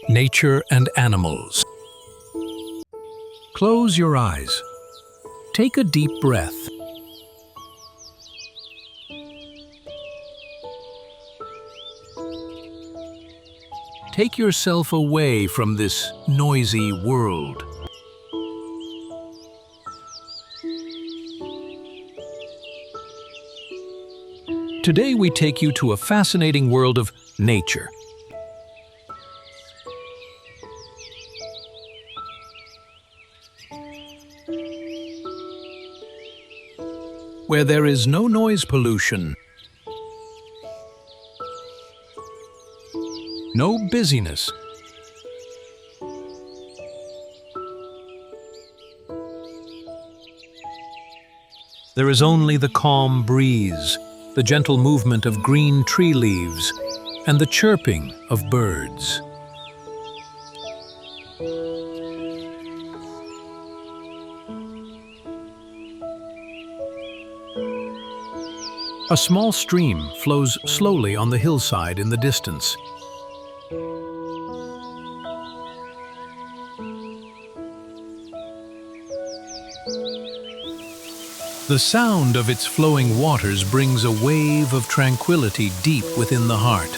nature and animals. Close your eyes. Take a deep breath. Take yourself away from this noisy world. Today we take you to a fascinating world of nature. Where there is no noise pollution, no busyness, there is only the calm breeze, the gentle movement of green tree leaves, and the chirping of birds. A small stream flows slowly on the hillside in the distance. The sound of its flowing waters brings a wave of tranquility deep within the heart.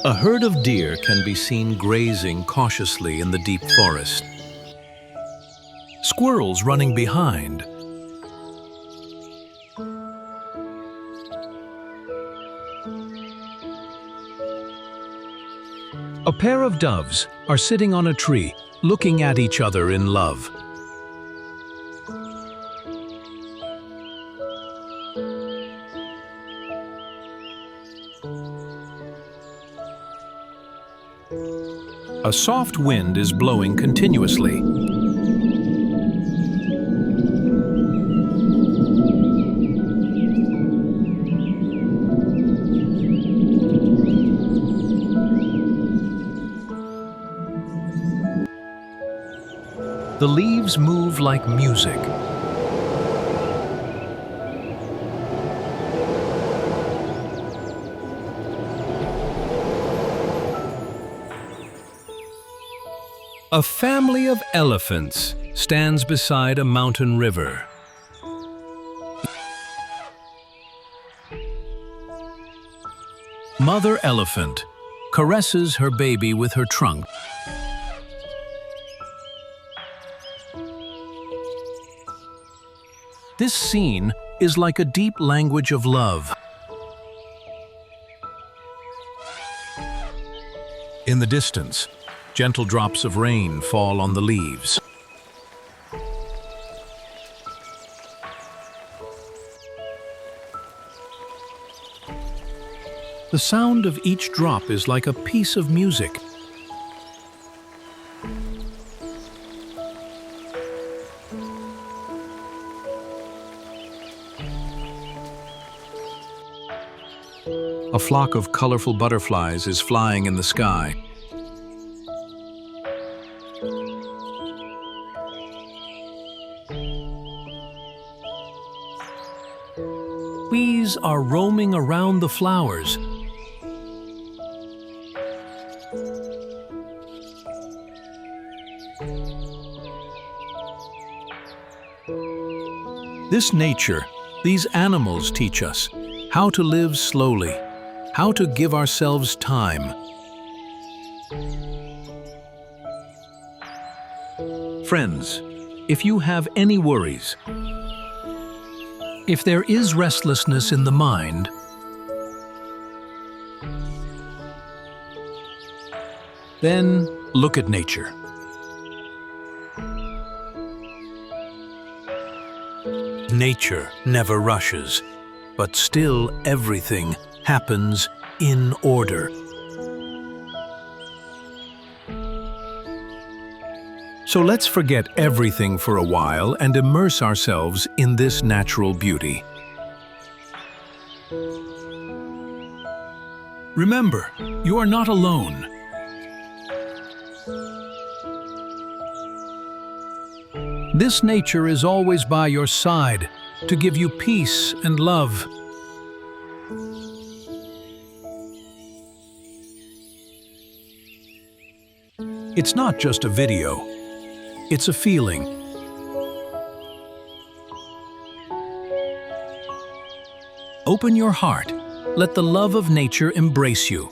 A herd of deer can be seen grazing cautiously in the deep forest. Squirrels running behind. A pair of doves are sitting on a tree, looking at each other in love. A soft wind is blowing continuously. The leaves move like music. A family of elephants stands beside a mountain river. Mother elephant caresses her baby with her trunk. This scene is like a deep language of love. In the distance, gentle drops of rain fall on the leaves. The sound of each drop is like a piece of music. A flock of colorful butterflies is flying in the sky. Bees are roaming around the flowers. This nature, these animals teach us how to live slowly, how to give ourselves time. Friends, if you have any worries, if there is restlessness in the mind, then look at nature. Nature never rushes, but still everything happens in order. So let's forget everything for a while and immerse ourselves in this natural beauty. Remember, you are not alone. This nature is always by your side to give you peace and love. It's not just a video. It's a feeling. Open your heart. Let the love of nature embrace you.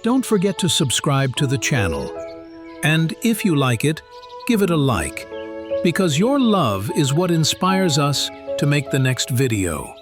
Don't forget to subscribe to the channel. And if you like it, give it a like, because your love is what inspires us to make the next video.